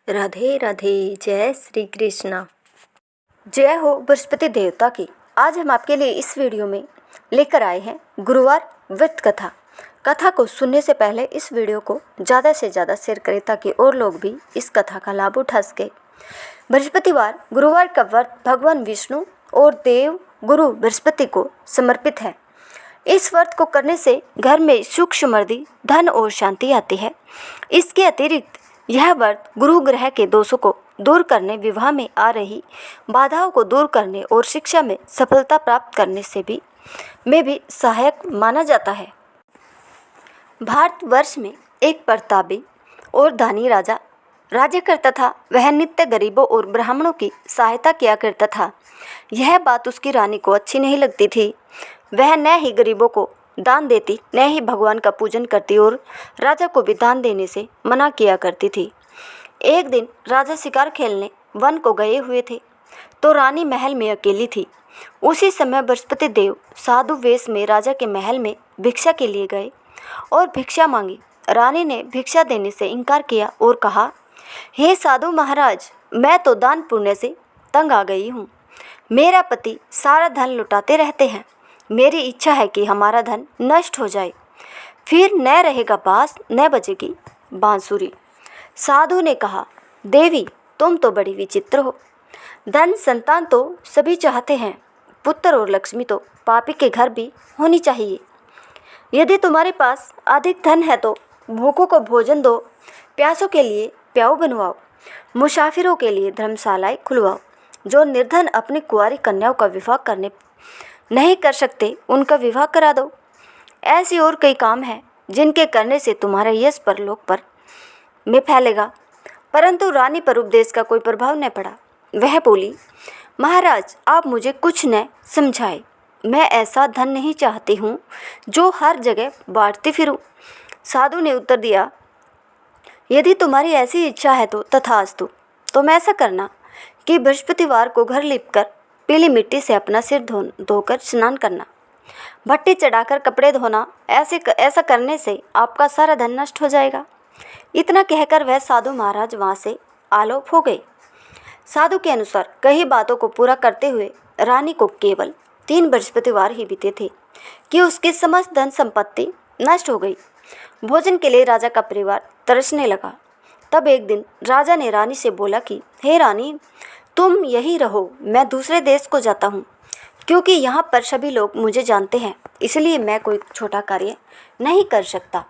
राधे राधे। जय श्री कृष्णा। जय हो बृहस्पति देवता की। आज हम आपके लिए इस वीडियो में लेकर आए हैं गुरुवार व्रत कथा। कथा को सुनने से पहले इस वीडियो को ज़्यादा से ज़्यादा शेयर करें ताकि और लोग भी इस कथा का लाभ उठा सके। बृहस्पतिवार गुरुवार का व्रत भगवान विष्णु और देव गुरु बृहस्पति को समर्पित है। इस व्रत को करने से घर में सुख समृद्धि, धन और शांति आती है। इसके अतिरिक्त यह व्रत गुरु ग्रह के दोषों को दूर करने, विवाह में आ रही बाधाओं को दूर करने और शिक्षा में सफलता प्राप्त करने में भी सहायक माना जाता है। भारतवर्ष में एक प्रतापी और धनी राजा राज्य करता था। वह नित्य गरीबों और ब्राह्मणों की सहायता किया करता था। यह बात उसकी रानी को अच्छी नहीं लगती थी। वह न ही गरीबों को दान देती, न ही भगवान का पूजन करती और राजा को भी दान देने से मना किया करती थी। एक दिन राजा शिकार खेलने वन को गए हुए थे तो रानी महल में अकेली थी। उसी समय बृहस्पति देव साधु वेश में राजा के महल में भिक्षा के लिए गए और भिक्षा मांगी। रानी ने भिक्षा देने से इनकार किया और कहा, हे साधु महाराज, मैं तो दान पुण्य से तंग आ गई हूँ। मेरा पति सारा धन लुटाते रहते हैं। मेरी इच्छा है कि हमारा धन नष्ट हो जाए, फिर न रहेगा बांस, न बजेगी बांसुरी। साधु ने कहा, देवी, तुम तो बड़ी विचित्र हो। धन संतान तो सभी चाहते हैं, पुत्र और लक्ष्मी तो पापी के घर भी होनी चाहिए। यदि तुम्हारे पास अधिक धन है तो भूखों को भोजन दो, प्यासों के लिए प्याऊ बनवाओ, मुसाफिरों के लिए धर्मशालाएं खुलवाओ। जो निर्धन अपनी कुंवारी कन्याओं का विवाह करने नहीं कर सकते, उनका विवाह करा दो। ऐसी और कई काम हैं जिनके करने से तुम्हारा यश परलोक पर में फैलेगा। परंतु रानी पर उपदेश का कोई प्रभाव न पड़ा। वह बोली, महाराज, आप मुझे कुछ न समझाए। मैं ऐसा धन नहीं चाहती हूँ जो हर जगह बांटती फिरूँ। साधु ने उत्तर दिया, यदि तुम्हारी ऐसी इच्छा है तो तथास्तु। तुम ऐसा करना कि बृहस्पतिवार को घर लिपकर पीली मिट्टी से अपना सिर धोकर स्नान करना, भट्टी चढ़ाकर कपड़े धोना। ऐसा करने से आपका सारा धन नष्ट हो जाएगा। इतना कहकर वह साधु महाराज वहाँ से आलोप हो गए। साधु के अनुसार कई बातों को पूरा करते हुए रानी को केवल 3 बृहस्पतिवार ही बीते थे कि उसकी समस्त धन संपत्ति नष्ट हो गई। भोजन के लिए राजा का परिवार तरसने लगा। तब एक दिन राजा ने रानी से बोला कि हे रानी, तुम यही रहो, मैं दूसरे देश को जाता हूँ, क्योंकि यहाँ पर सभी लोग मुझे जानते हैं, इसलिए मैं कोई छोटा कार्य नहीं कर सकता।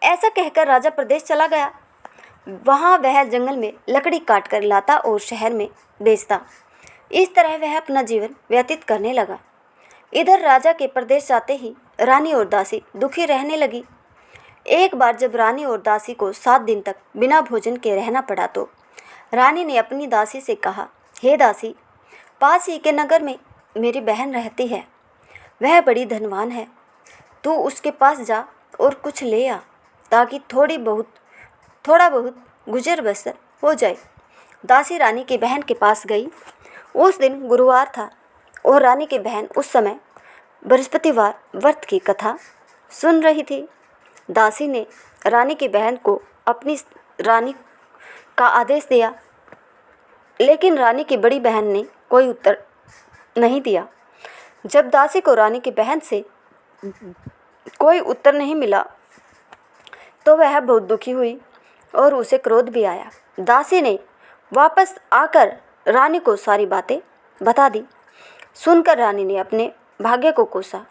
ऐसा कहकर राजा प्रदेश चला गया। वहाँ वह जंगल में लकड़ी काट कर लाता और शहर में बेचता। इस तरह वह अपना जीवन व्यतीत करने लगा। इधर राजा के प्रदेश जाते ही रानी और दासी दुखी रहने लगी। एक बार जब रानी और दासी को 7 दिन तक बिना भोजन के रहना पड़ा तो रानी ने अपनी दासी से कहा, हे दासी, पास ही के नगर में मेरी बहन रहती है। वह बड़ी धनवान है। तू उसके पास जा और कुछ ले आ ताकि थोड़ा बहुत गुजर बसर हो जाए। दासी रानी की बहन के पास गई। उस दिन गुरुवार था और रानी की बहन उस समय बृहस्पतिवार व्रत की कथा सुन रही थी। दासी ने रानी की बहन को अपनी रानी का आदेश दिया, लेकिन रानी की बड़ी बहन ने कोई उत्तर नहीं दिया। जब दासी को रानी की बहन से कोई उत्तर नहीं मिला तो वह बहुत दुखी हुई और उसे क्रोध भी आया। दासी ने वापस आकर रानी को सारी बातें बता दी। सुनकर रानी ने अपने भाग्य को कोसा।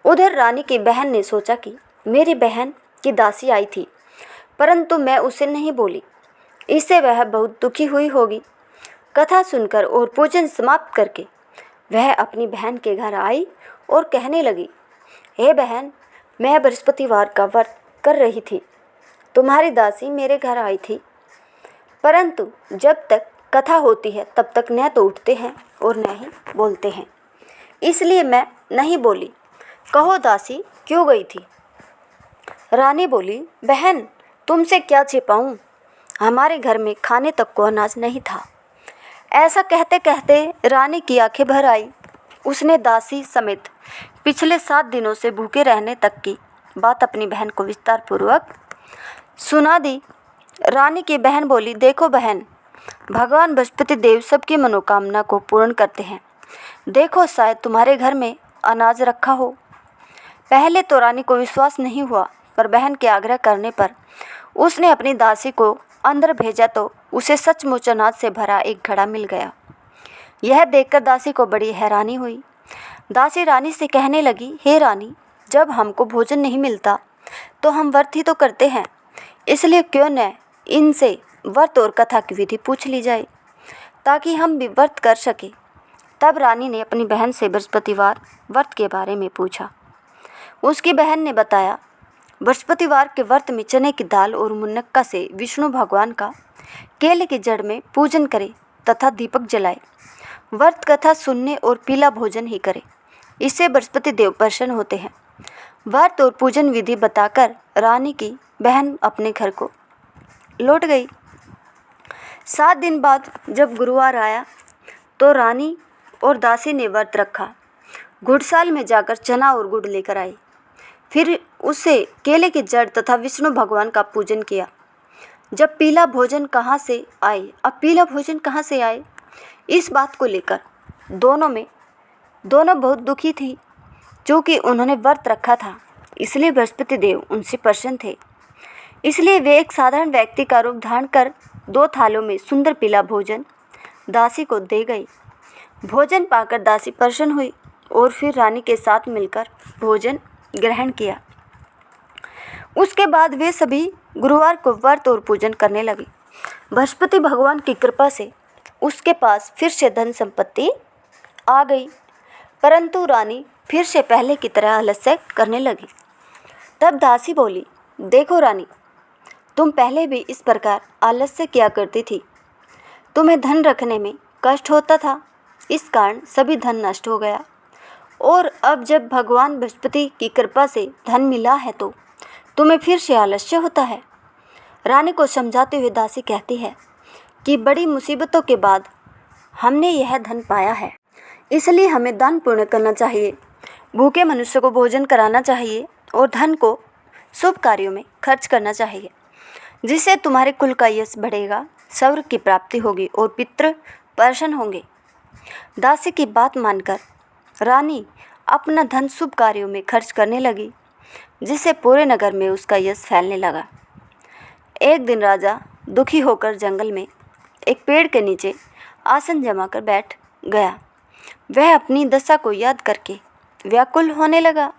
उधर रानी की बहन ने सोचा कि मेरी बहन की दासी आई थी, परंतु मैं उसे नहीं बोली, इससे वह बहुत दुखी हुई होगी। कथा सुनकर और पूजन समाप्त करके वह अपनी बहन के घर आई और कहने लगी, हे बहन, मैं बृहस्पतिवार का व्रत कर रही थी। तुम्हारी दासी मेरे घर आई थी, परंतु जब तक कथा होती है तब तक न तो उठते हैं और न ही बोलते हैं, इसलिए मैं नहीं बोली। कहो दासी, क्यों गई थी? रानी बोली, बहन, तुमसे क्या छिपाऊं? हमारे घर में खाने तक को अनाज नहीं था। ऐसा कहते कहते रानी की आंखें भर आई। उसने दासी समेत पिछले 7 दिनों से भूखे रहने तक की बात अपनी बहन को विस्तार पूर्वक सुना दी। रानी की बहन बोली, देखो बहन, भगवान बृहस्पति देव सबकी मनोकामना को पूर्ण करते हैं। देखो, शायद तुम्हारे घर में अनाज रखा हो। पहले तो रानी को विश्वास नहीं हुआ, पर बहन के आग्रह करने पर उसने अपनी दासी को अंदर भेजा तो उसे सचमुच अनाज से भरा एक घड़ा मिल गया। यह देखकर दासी को बड़ी हैरानी हुई। दासी रानी से कहने लगी, हे रानी, जब हमको भोजन नहीं मिलता तो हम व्रत ही तो करते हैं, इसलिए क्यों न इनसे व्रत और कथा की विधि पूछ ली जाए ताकि हम भी व्रत कर सकें। तब रानी ने अपनी बहन से बृहस्पतिवार व्रत के बारे में पूछा। उसकी बहन ने बताया, बृहस्पतिवार के व्रत में चने की दाल और मुनक्का से विष्णु भगवान का केले की जड़ में पूजन करें तथा दीपक जलाए। व्रत कथा सुनने और पीला भोजन ही करें, इससे बृहस्पति देव प्रसन्न होते हैं। व्रत और पूजन विधि बताकर रानी की बहन अपने घर को लौट गई। 7 दिन बाद जब गुरुवार आया तो रानी और दासी ने व्रत रखा। गुड़साल में जाकर चना और गुड़ लेकर आई। फिर उसे केले की जड़ तथा विष्णु भगवान का पूजन किया। अब पीला भोजन कहाँ से आए, इस बात को लेकर दोनों बहुत दुखी थी। चूँकि उन्होंने व्रत रखा था, इसलिए बृहस्पति देव उनसे प्रसन्न थे। इसलिए वे एक साधारण व्यक्ति का रूप धारण कर 2 थालों में सुंदर पीला भोजन दासी को दे गई। भोजन पाकर दासी प्रसन्न हुई और फिर रानी के साथ मिलकर भोजन ग्रहण किया। उसके बाद वे सभी गुरुवार को व्रत और पूजन करने लगे। बृहस्पति भगवान की कृपा से उसके पास फिर से धन संपत्ति आ गई, परंतु रानी फिर से पहले की तरह आलस्य करने लगी। तब दासी बोली, देखो रानी, तुम पहले भी इस प्रकार आलस्य किया करती थी। तुम्हें धन रखने में कष्ट होता था, इस कारण सभी धन नष्ट हो गया, और अब जब भगवान बृहस्पति की कृपा से धन मिला है तो तुम्हें फिर से आलस्य होता है। रानी को समझाते हुए दासी कहती है कि बड़ी मुसीबतों के बाद हमने यह धन पाया है, इसलिए हमें दान पुण्य करना चाहिए, भूखे मनुष्य को भोजन कराना चाहिए और धन को शुभ कार्यों में खर्च करना चाहिए, जिससे तुम्हारे कुल का यश बढ़ेगा, स्वर्ग की प्राप्ति होगी और पितृ प्रसन्न होंगे। दासी की बात मानकर रानी अपना धन शुभ कार्यों में खर्च करने लगी, जिससे पूरे नगर में उसका यश फैलने लगा। एक दिन राजा दुखी होकर जंगल में एक पेड़ के नीचे आसन जमाकर बैठ गया। वह अपनी दशा को याद करके व्याकुल होने लगा।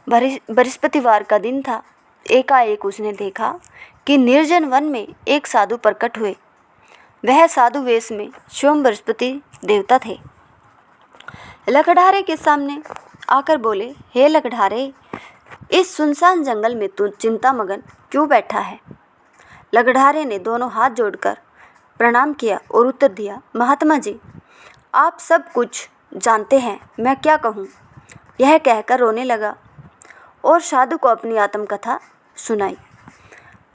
बृहस्पतिवार का दिन था। एकाएक उसने देखा कि निर्जन वन में एक साधु प्रकट हुए। वह साधु वेश में स्वयं बृहस्पति देवता थे। लकड़हारे के सामने आकर बोले, हे लकड़हारे, इस सुनसान जंगल में तू चिंता मगन क्यों बैठा है? लकड़हारे ने दोनों हाथ जोड़कर प्रणाम किया और उत्तर दिया, महात्मा जी, आप सब कुछ जानते हैं, मैं क्या कहूँ? यह कहकर रोने लगा और साधु को अपनी आत्मकथा सुनाई।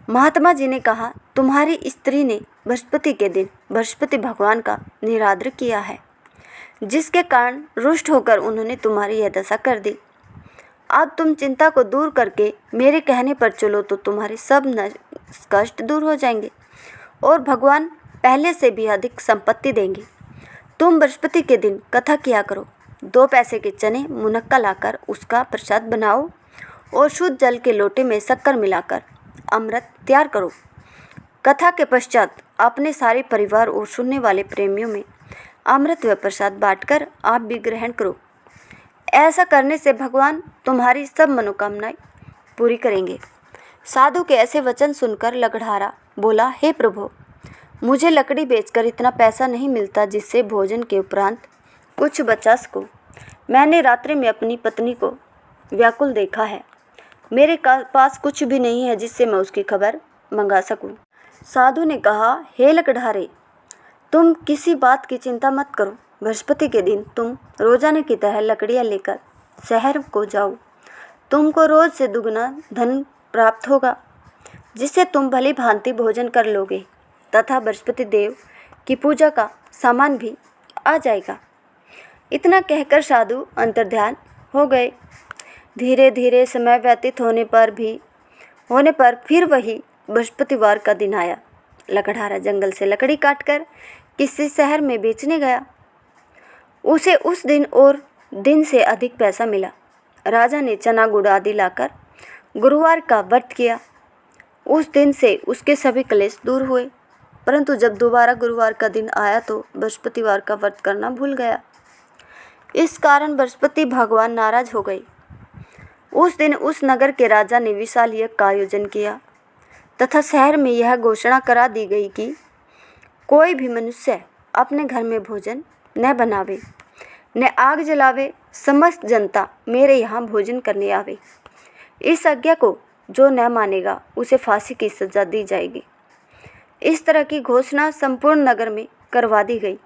महात्मा जी ने कहा, तुम्हारी स्त्री ने बृहस्पति के दिन बृहस्पति भगवान का निरादर किया है, जिसके कारण रुष्ट होकर उन्होंने तुम्हारी यह दशा कर दी। अब तुम चिंता को दूर करके मेरे कहने पर चलो तो तुम्हारे सब कष्ट दूर हो जाएंगे और भगवान पहले से भी अधिक संपत्ति देंगे। तुम बृहस्पति के दिन कथा किया करो। 2 पैसे के चने मुनक्का लाकर उसका प्रसाद बनाओ और शुद्ध जल के लोटे में शक्कर मिलाकर अमृत तैयार करो। कथा के पश्चात अपने सारे परिवार और सुनने वाले प्रेमियों में अमृत व प्रसाद बांटकर आप भी ग्रहण करो। ऐसा करने से भगवान तुम्हारी सब मनोकामनाएं पूरी करेंगे। साधु के ऐसे वचन सुनकर लकड़हारा बोला, हे प्रभु, मुझे लकड़ी बेचकर इतना पैसा नहीं मिलता जिससे भोजन के उपरांत कुछ बचा सकूं। मैंने रात्रि में अपनी पत्नी को व्याकुल देखा है। मेरे पास कुछ भी नहीं है जिससे मैं उसकी खबर मंगा सकूं। साधु ने कहा, हे लकड़हारे, तुम किसी बात की चिंता मत करो। बृहस्पति के दिन तुम रोजाना की तरह लकड़ियाँ लेकर शहर को जाओ। तुमको रोज से दुगना धन प्राप्त होगा, जिससे तुम भली भांति भोजन कर लोगे तथा बृहस्पति देव की पूजा का सामान भी आ जाएगा। इतना कहकर साधु अंतर्ध्यान हो गए। धीरे धीरे समय व्यतीत होने पर फिर वही बृहस्पतिवार का दिन आया। लकड़हारा जंगल से लकड़ी काटकर किसी शहर में बेचने गया। उसे उस दिन और दिन से अधिक पैसा मिला। राजा ने चना गुड़ आदि लाकर गुरुवार का व्रत किया। उस दिन से उसके सभी क्लेश दूर हुए। परंतु जब दोबारा गुरुवार का दिन आया तो बृहस्पतिवार का व्रत करना भूल गया। इस कारण बृहस्पति भगवान नाराज हो गए। उस दिन उस नगर के राजा ने विशाल यज्ञ का आयोजन किया तथा शहर में यह घोषणा करा दी गई कि कोई भी मनुष्य अपने घर में भोजन न बनावे, न आग जलावे, समस्त जनता मेरे यहाँ भोजन करने आवे। इस आज्ञा को जो न मानेगा उसे फांसी की सजा दी जाएगी। इस तरह की घोषणा संपूर्ण नगर में करवा दी गई।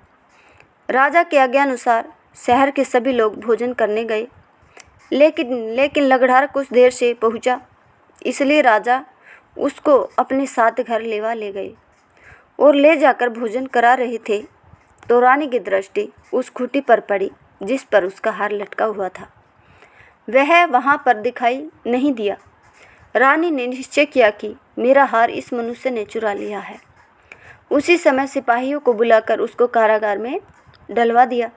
राजा के आज्ञानुसार शहर के सभी लोग भोजन करने गए, लेकिन लकड़हारा कुछ देर से पहुंचा, इसलिए राजा उसको अपने साथ घर ले गए और ले जाकर भोजन करा रहे थे तो रानी की दृष्टि उस खूंटी पर पड़ी जिस पर उसका हार लटका हुआ था। वह वहाँ पर दिखाई नहीं दिया। रानी ने निश्चय किया कि मेरा हार इस मनुष्य ने चुरा लिया है। उसी समय सिपाहियों को बुलाकर उसको कारागार में डलवा दिया।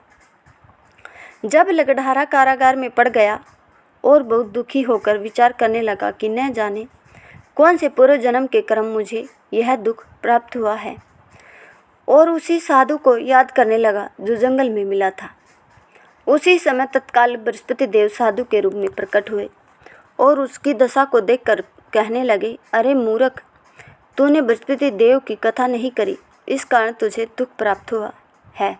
जब लकड़हारा कारागार में पड़ गया और बहुत दुखी होकर विचार करने लगा कि न जाने कौन से पूर्व जन्म के कर्म मुझे यह दुख प्राप्त हुआ है, और उसी साधु को याद करने लगा जो जंगल में मिला था। उसी समय तत्काल बृहस्पति देव साधु के रूप में प्रकट हुए और उसकी दशा को देखकर कहने लगे, अरे मूर्ख, तूने बृहस्पति देव की कथा नहीं करी, इस कारण तुझे दुख प्राप्त हुआ है।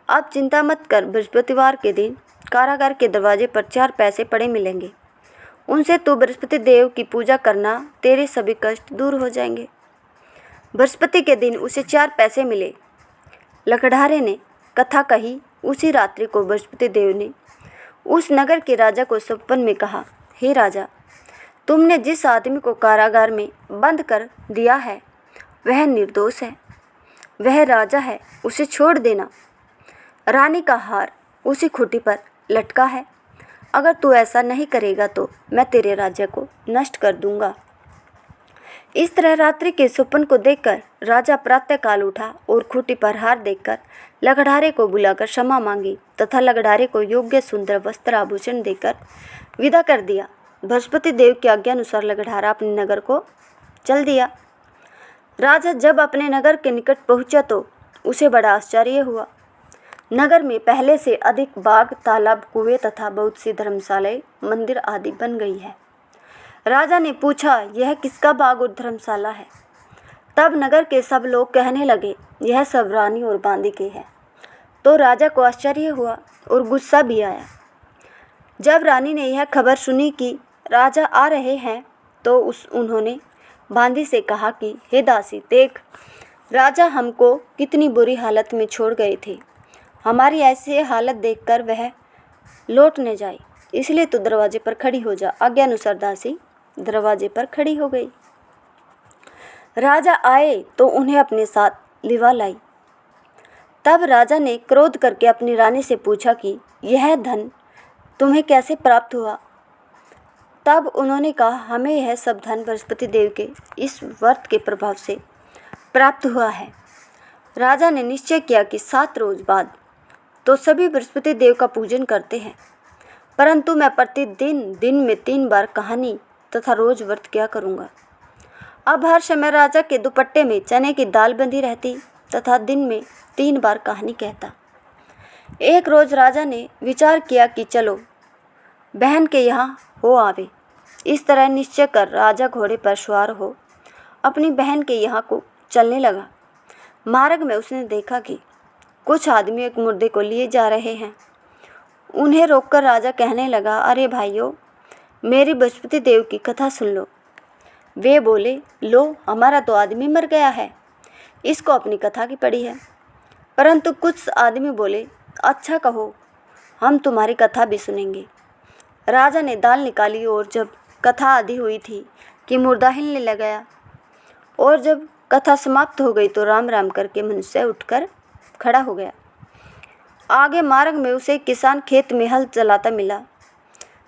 अब चिंता मत कर, बृहस्पतिवार के दिन कारागार के दरवाजे पर 4 पैसे पड़े मिलेंगे। उनसे तू बृहस्पति देव की पूजा करना, तेरे सभी कष्ट दूर हो जाएंगे। बृहस्पति के दिन उसे 4 पैसे मिले। लकड़हारे ने कथा कही। उसी रात्रि को बृहस्पति देव ने उस नगर के राजा को सपन में कहा, हे राजा, तुमने जिस आदमी को कारागार में बंद कर दिया है वह निर्दोष है, वह राजा है, उसे छोड़ देना। रानी का हार उसी खूंटी पर लटका है। अगर तू ऐसा नहीं करेगा तो मैं तेरे राज्य को नष्ट कर दूंगा। इस तरह रात्रि के स्वप्न को देखकर राजा प्रातःकाल उठा और खूंटी पर हार देखकर लकड़हारे को बुलाकर क्षमा मांगी तथा लकड़हारे को योग्य सुंदर वस्त्र आभूषण देकर विदा कर दिया। बृहस्पति देव की आज्ञानुसार लकड़हारा अपने नगर को चल दिया। राजा जब अपने नगर के निकट पहुंचा तो उसे बड़ा आश्चर्य हुआ। नगर में पहले से अधिक बाग, तालाब, कुएं तथा बहुत सी धर्मशालाएं, मंदिर आदि बन गई है। राजा ने पूछा, यह किसका बाग और धर्मशाला है? तब नगर के सब लोग कहने लगे, यह सब रानी और बांदी के हैं। तो राजा को आश्चर्य हुआ और गुस्सा भी आया। जब रानी ने यह खबर सुनी कि राजा आ रहे हैं तो उन्होंने बांदी से कहा कि हे दासी, देख, राजा हमको कितनी बुरी हालत में छोड़ गए थे। हमारी ऐसी हालत देखकर वह लौट न जाए, इसलिए तो दरवाजे पर खड़ी हो जा। आज्ञानुसार दासी दरवाजे पर खड़ी हो गई। राजा आए तो उन्हें अपने साथ लिवा लाई। तब राजा ने क्रोध करके अपनी रानी से पूछा कि यह धन तुम्हें कैसे प्राप्त हुआ? तब उन्होंने कहा, हमें यह सब धन बृहस्पति देव के इस व्रत के प्रभाव से प्राप्त हुआ है। राजा ने निश्चय किया कि 7 रोज बाद तो सभी बृहस्पति देव का पूजन करते हैं, परंतु मैं प्रतिदिन दिन में 3 बार कहानी तथा रोज व्रत किया करूँगा। अब हर समय राजा के दुपट्टे में चने की दाल बंधी रहती तथा दिन में 3 बार कहानी कहता। एक रोज राजा ने विचार किया कि चलो बहन के यहाँ हो आवे। इस तरह निश्चय कर राजा घोड़े पर सवार हो अपनी बहन के यहाँ को चलने लगा। मार्ग में उसने देखा कि कुछ आदमी एक मुर्दे को लिए जा रहे हैं। उन्हें रोककर राजा कहने लगा, अरे भाइयों, मेरी बृहस्पति देव की कथा सुन लो। वे बोले, लो, हमारा तो आदमी मर गया है, इसको अपनी कथा की पड़ी है। परंतु कुछ आदमी बोले, अच्छा कहो, हम तुम्हारी कथा भी सुनेंगे। राजा ने दाल निकाली और जब कथा आधी हुई थी कि मुर्दा हिलने लग गया, और जब कथा समाप्त हो गई तो राम राम करके मनुष्य उठकर खड़ा हो गया। आगे मार्ग में उसे किसान खेत में हल चलाता मिला।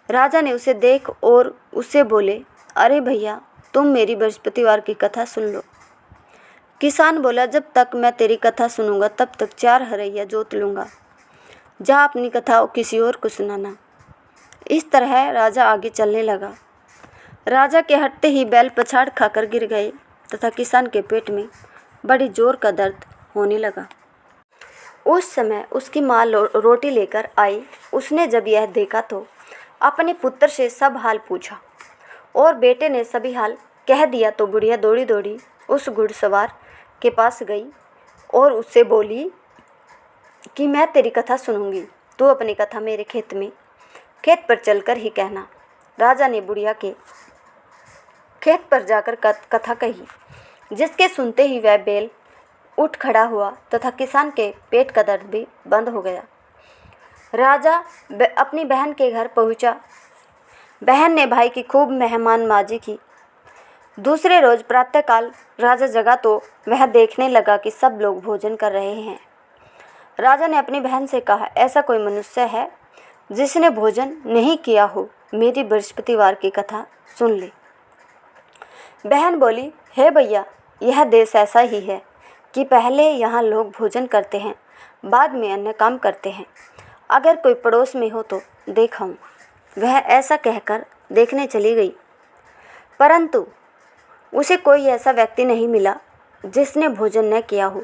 राजा ने उसे देख और उससे बोले, अरे भैया, तुम मेरी बृहस्पतिवार की कथा सुन लो। किसान बोला, जब तक मैं तेरी कथा सुनूंगा तब तक 4 हरैया जोत लूँगा। जा अपनी कथा किसी और को सुनाना। इस तरह राजा आगे चलने लगा। राजा के हटते ही बैल पछाड़ खाकर गिर गए तथा किसान के पेट में बड़ी जोर का दर्द होने लगा। उस समय उसकी माँ रोटी लेकर आई। उसने जब यह देखा तो अपने पुत्र से सब हाल पूछा और बेटे ने सभी हाल कह दिया तो बुढ़िया दौड़ी दौड़ी उस घुड़सवार के पास गई और उससे बोली कि मैं तेरी कथा सुनूंगी, तू अपनी कथा मेरे खेत पर चलकर ही कहना। राजा ने बुढ़िया के खेत पर जाकर कथा कही, जिसके सुनते ही वह बैल उठ खड़ा हुआ तथा किसान के पेट का दर्द भी बंद हो गया। राजा अपनी बहन के घर पहुंचा। बहन ने भाई की खूब मेहमानबाजी की। दूसरे रोज प्रातःकाल राजा जगा तो वह देखने लगा कि सब लोग भोजन कर रहे हैं। राजा ने अपनी बहन से कहा, ऐसा कोई मनुष्य है जिसने भोजन नहीं किया हो? मेरी बृहस्पतिवार की कथा सुन ले। बहन बोली, हे भैया, यह देश ऐसा ही है कि पहले यहाँ लोग भोजन करते हैं, बाद में अन्य काम करते हैं। अगर कोई पड़ोस में हो तो देखाऊं। वह ऐसा कहकर देखने चली गई, परंतु उसे कोई ऐसा व्यक्ति नहीं मिला जिसने भोजन न किया हो।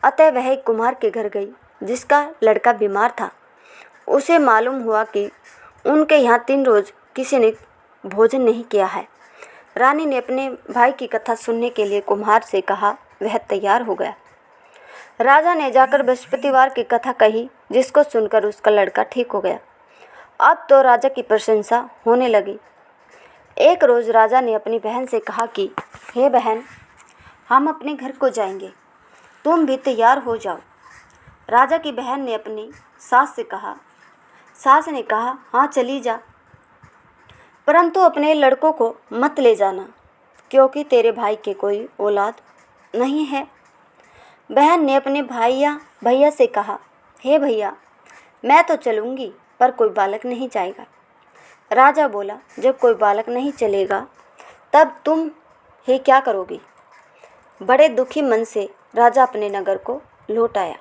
अतः वह एक कुम्हार के घर गई जिसका लड़का बीमार था। उसे मालूम हुआ कि उनके यहाँ 3 रोज किसी ने भोजन नहीं किया है। रानी ने अपने भाई की कथा सुनने के लिए कुम्हार से कहा। वह तैयार हो गया। राजा ने जाकर बृहस्पतिवार की कथा कही, जिसको सुनकर उसका लड़का ठीक हो गया। अब तो राजा की प्रशंसा होने लगी। एक रोज़ राजा ने अपनी बहन से कहा कि हे बहन, हम अपने घर को जाएंगे, तुम भी तैयार हो जाओ। राजा की बहन ने अपनी सास से कहा। सास ने कहा, हाँ चली जा, परंतु अपने लड़कों को मत ले जाना, क्योंकि तेरे भाई के कोई औलाद नहीं है। बहन ने अपने भैया से कहा, हे भैया, मैं तो चलूँगी पर कोई बालक नहीं जाएगा। राजा बोला, जब कोई बालक नहीं चलेगा तब तुम ही क्या करोगी? बड़े दुखी मन से राजा अपने नगर को लौट आया।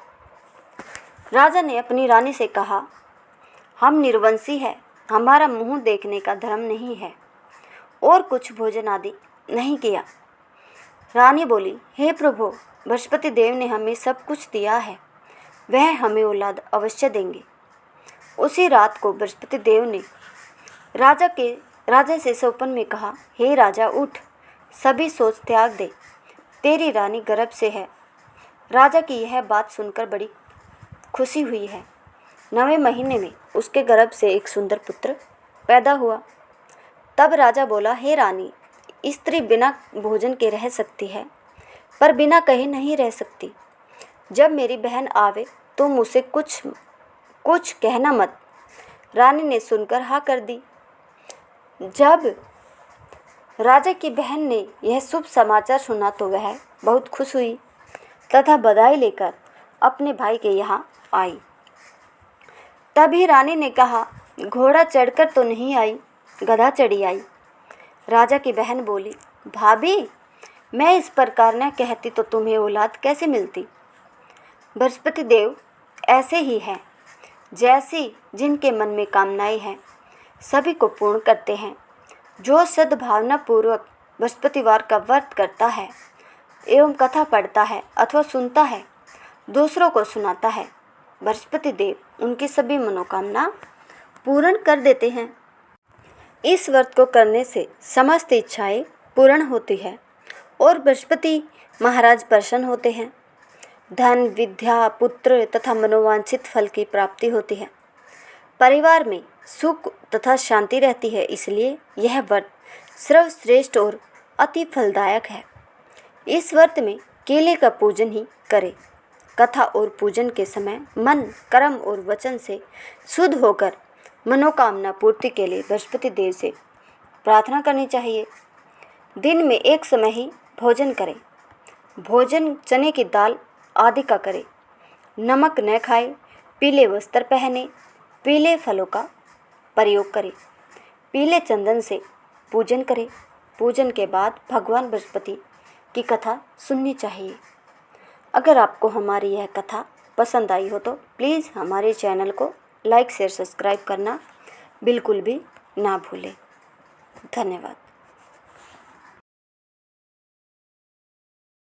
राजा ने अपनी रानी से कहा, हम निर्वंशी हैं, हमारा मुंह देखने का धर्म नहीं है और कुछ भोजन आदि नहीं किया। रानी बोली, हे प्रभु, बृहस्पति देव ने हमें सब कुछ दिया है, वह हमें औलाद अवश्य देंगे। उसी रात को बृहस्पति देव ने राजा से स्वप्न में कहा, हे राजा, उठ, सभी सोच त्याग दे, तेरी रानी गर्भ से है। राजा की यह बात सुनकर बड़ी खुशी हुई है। 9वें महीने में उसके गर्भ से एक सुंदर पुत्र पैदा हुआ। तब राजा बोला, हे रानी, स्त्री बिना भोजन के रह सकती है, पर बिना कहे नहीं रह सकती। जब मेरी बहन आवे तुम उसे कुछ कहना मत। रानी ने सुनकर हाँ कर दी। जब राजा की बहन ने यह शुभ समाचार सुना तो वह बहुत खुश हुई तथा बधाई लेकर अपने भाई के यहाँ आई। तभी रानी ने कहा, घोड़ा चढ़कर तो नहीं आई, गधा चढ़ी आई। राजा की बहन बोली, भाभी, मैं इस प्रकार न कहती तो तुम्हें औलाद कैसे मिलती? बृहस्पति देव ऐसे ही हैं, जैसी जिनके मन में कामनाएं हैं सभी को पूर्ण करते हैं। जो सद्भावना पूर्वक बृहस्पतिवार का व्रत करता है एवं कथा पढ़ता है अथवा सुनता है, दूसरों को सुनाता है, बृहस्पति देव उनकी सभी मनोकामना पूर्ण कर देते हैं। इस व्रत को करने से समस्त इच्छाएं पूर्ण होती है और बृहस्पति महाराज प्रसन्न होते हैं। धन, विद्या, पुत्र तथा मनोवांछित फल की प्राप्ति होती है। परिवार में सुख तथा शांति रहती है। इसलिए यह व्रत सर्वश्रेष्ठ और अति फलदायक है। इस व्रत में केले का पूजन ही करें। कथा और पूजन के समय मन, कर्म और वचन से शुद्ध होकर मनोकामना पूर्ति के लिए बृहस्पति देव से प्रार्थना करनी चाहिए। दिन में एक समय ही भोजन करें। भोजन चने की दाल आदि का करें। नमक न खाए, पीले वस्त्र पहने, पीले फलों का प्रयोग करें, पीले चंदन से पूजन करें। पूजन के बाद भगवान बृहस्पति की कथा सुननी चाहिए। अगर आपको हमारी यह कथा पसंद आई हो तो प्लीज़ हमारे चैनल को लाइक शेयर सब्सक्राइब करना बिल्कुल भी ना भूलें। धन्यवाद।